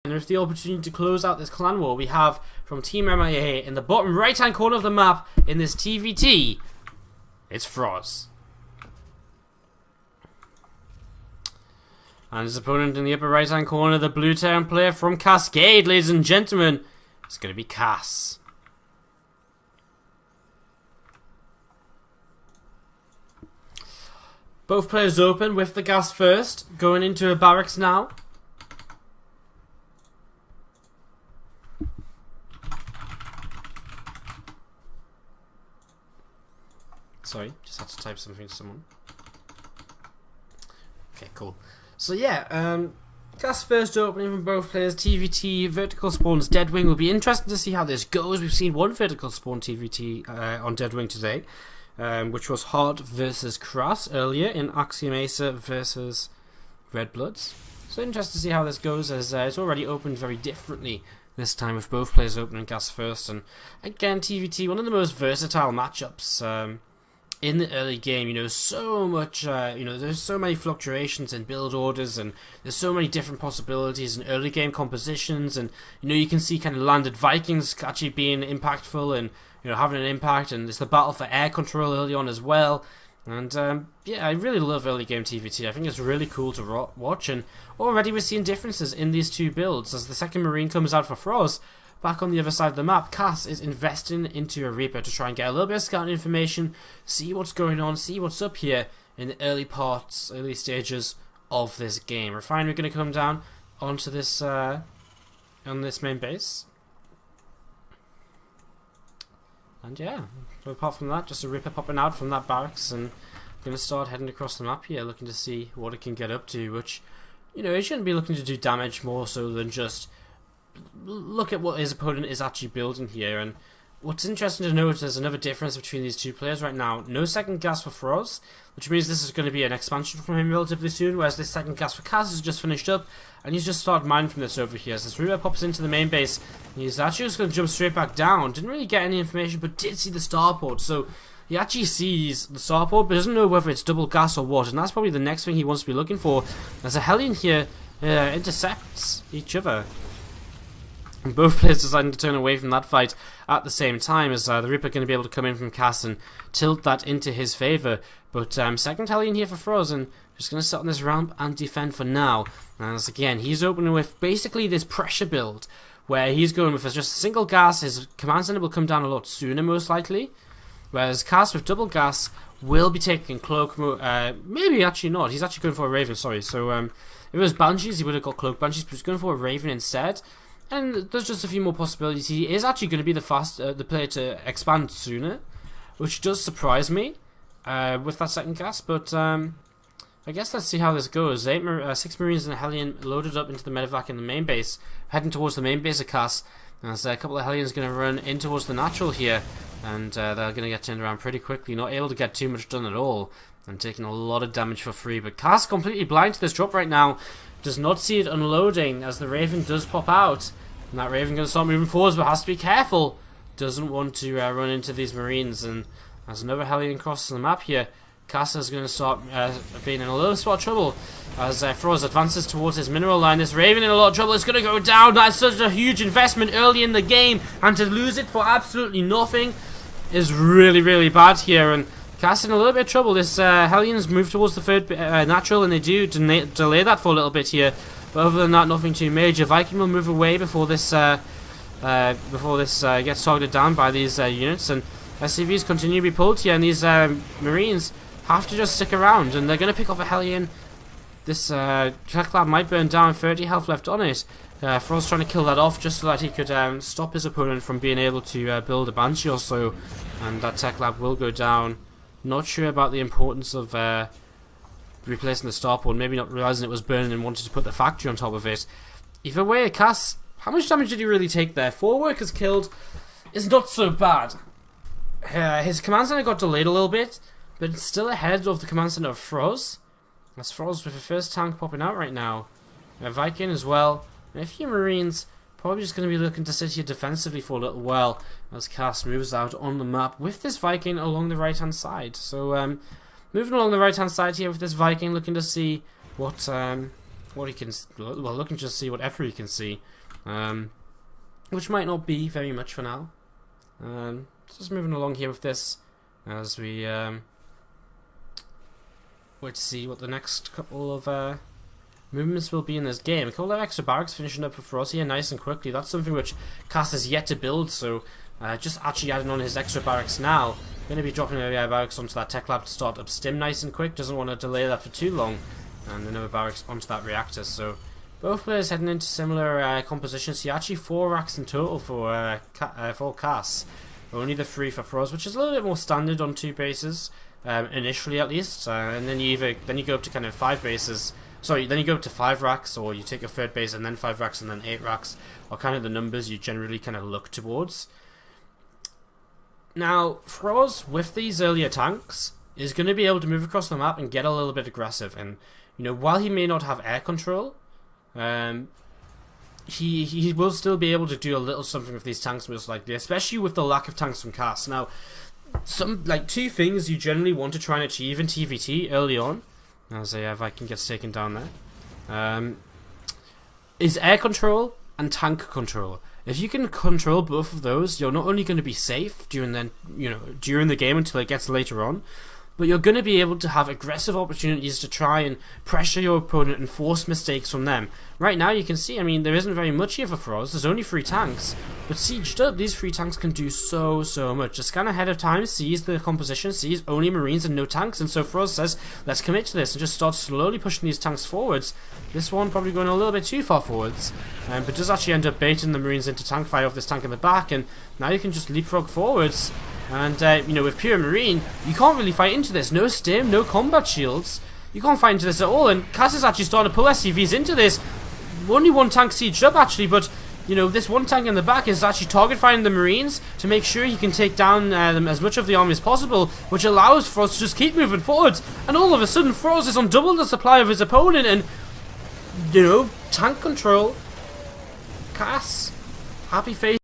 And with the opportunity to close out this clan war, we have from Team MiA in the bottom right hand corner of the map in this TVT, it's frozz. And his opponent in the upper right hand corner, the blue town player from Cascade, ladies and gentlemen, it's going to be Cass. Both players open with the gas first, going into a barracks now. Sorry, just had to type something to someone. Okay, cool. So yeah, gas first opening from both players. TVT, vertical spawns, Deadwing. Will be interesting to see how this goes. We've seen one vertical spawn TVT on Deadwing today, which was Hard versus Crass earlier in Axiom Acer versus Red Bloods. So interesting to see how this goes, as it's already opened very differently this time with both players opening gas first. And again, TVT, one of the most versatile matchups in the early game. You know, so much, there's so many fluctuations in build orders, and there's so many different possibilities in early game compositions, and you can see kind of landed Vikings actually being impactful and having an impact, and it's the battle for air control early on as well. And yeah, I really love early game TVT. I think it's really cool to watch, and already we're seeing differences in these two builds. As the second Marine comes out for frozz, back on the other side of the map, Cass is investing into a Reaper to try and get a little bit of scouting information, see what's going on, see what's up here in the early stages of this game. Refinery going to come down onto this on this main base, and yeah, so apart from that, just a Reaper popping out from that barracks, and going to start heading across the map here, looking to see what it can get up to. Which it shouldn't be looking to do damage more so than just look at what his opponent is actually building here. And what's interesting to note is another difference between these two players right now. No second gas for frozz, which means this is going to be an expansion from him relatively soon, whereas this second gas for Cass is just finished up, and he's just started mining from this over here. As this Reaper pops into the main base, he's actually just going to jump straight back down. Didn't really get any information, but did see the starport, so he actually sees the starport, but doesn't know whether it's double gas or what, and that's probably the next thing he wants to be looking for, as a Hellion here intercepts each other. And both players deciding to turn away from that fight at the same time, as the Reaper going to be able to come in from Cass and tilt that into his favour. But second Hellion here for frozz, and just going to sit on this ramp and defend for now. As again, he's opening with basically this pressure build, where he's going with just a single gas. His command center will come down a lot sooner, most likely. Whereas Cass with double gas will be taking cloak mode. Maybe actually not. He's actually going for a Raven, sorry. So if it was Banshees, he would have got cloak Banshees, but he's going for a Raven instead. And there's just a few more possibilities. He is actually going to be the player to expand sooner, which does surprise me with that second gas. But I guess let's see how this goes. 6 Marines and a Hellion loaded up into the medevac in the main base, heading towards the main base of Cass. As a couple of Hellions going to run in towards the natural here, and they're going to get turned around pretty quickly. Not able to get too much done at all, and taking a lot of damage for free. But Cass completely blind to this drop right now. Does not see it unloading as the Raven does pop out. And that Raven going to start moving forwards, but has to be careful. Doesn't want to run into these Marines. And as another Hellion crosses the map here, Cass is going to start being in a little spot of trouble. As frozz advances towards his mineral line, this Raven in a lot of trouble. It's going to go down. That's such a huge investment early in the game. And to lose it for absolutely nothing is really, really bad here. And Cass in a little bit of trouble. This Hellions move towards the third natural, and they do delay that for a little bit here. But other than that, nothing too major. Viking will move away before this gets targeted down by these units, and SCVs continue to be pulled here, and these Marines have to just stick around, and they're going to pick off a Hellion. This Tech Lab might burn down, 30 health left on it. frozz trying to kill that off just so that he could stop his opponent from being able to build a Banshee or so, and that Tech Lab will go down. Not sure about the importance of replacing the starport, maybe not realizing it was burning and wanted to put the factory on top of it. Either way, Cass, how much damage did he really take there? 4 workers killed is not so bad. His command center got delayed a little bit, but it's still ahead of the command center of frozz. That's frozz with the first tank popping out right now. A Viking as well, and a few Marines. Probably just going to be looking to sit here defensively for a little while as Cass moves out on the map with this Viking along the right hand side. So moving along the right hand side here with this Viking, looking to see what what he can, well, looking to see whatever he can see, which might not be very much for now. Just moving along here with this as we wait to see what the next couple of movements will be in this game. A couple of extra barracks finishing up for frozz here nice and quickly. That's something which Cass has yet to build, so just actually adding on his extra barracks now. Going to be dropping a barracks onto that tech lab to start up stim nice and quick. Doesn't want to delay that for too long. And another barracks onto that reactor. So both players heading into similar compositions here. Actually 4 racks in total for Cass. Only the 3 for frozz, which is a little bit more standard on 2 bases. Initially at least. And then you go up to kind of 5 bases. Sorry, then you go up to 5 racks, or you take a 3rd base and then 5 racks and then 8 racks, are kind of the numbers you generally kind of look towards. Now, frozz, with these earlier tanks, is going to be able to move across the map and get a little bit aggressive. And, you know, while he may not have air control, he will still be able to do a little something with these tanks most likely, especially with the lack of tanks from Cass. Now, 2 things you generally want to try and achieve in TVT early on, as Viking gets taken down there, is air control and tank control. If you can control both of those, you're not only going to be safe during the game until it gets later on, but you're going to be able to have aggressive opportunities to try and pressure your opponent and force mistakes from them. Right now you can see, I mean, there isn't very much here for frozz. There's only 3 tanks, but sieged up, these 3 tanks can do so much. Just scan ahead of time, sees the composition, sees only marines and no tanks, and so frozz says, let's commit to this, and just starts slowly pushing these tanks forwards. This one probably going a little bit too far forwards, but does actually end up baiting the marines into tank fire off this tank in the back, and now you can just leapfrog forwards. And, you know, with pure marine, you can't really fight into this. No stim, no combat shields. You can't fight into this at all. And Cass is actually starting to pull SCVs into this. Only 1 tank sieged up, actually, but, you know, this 1 tank in the back is actually target fighting the marines to make sure he can take down as much of the army as possible, which allows frozz to just keep moving forwards. And all of a sudden, frozz is on double the supply of his opponent, and, you know, tank control. Cass, happy face.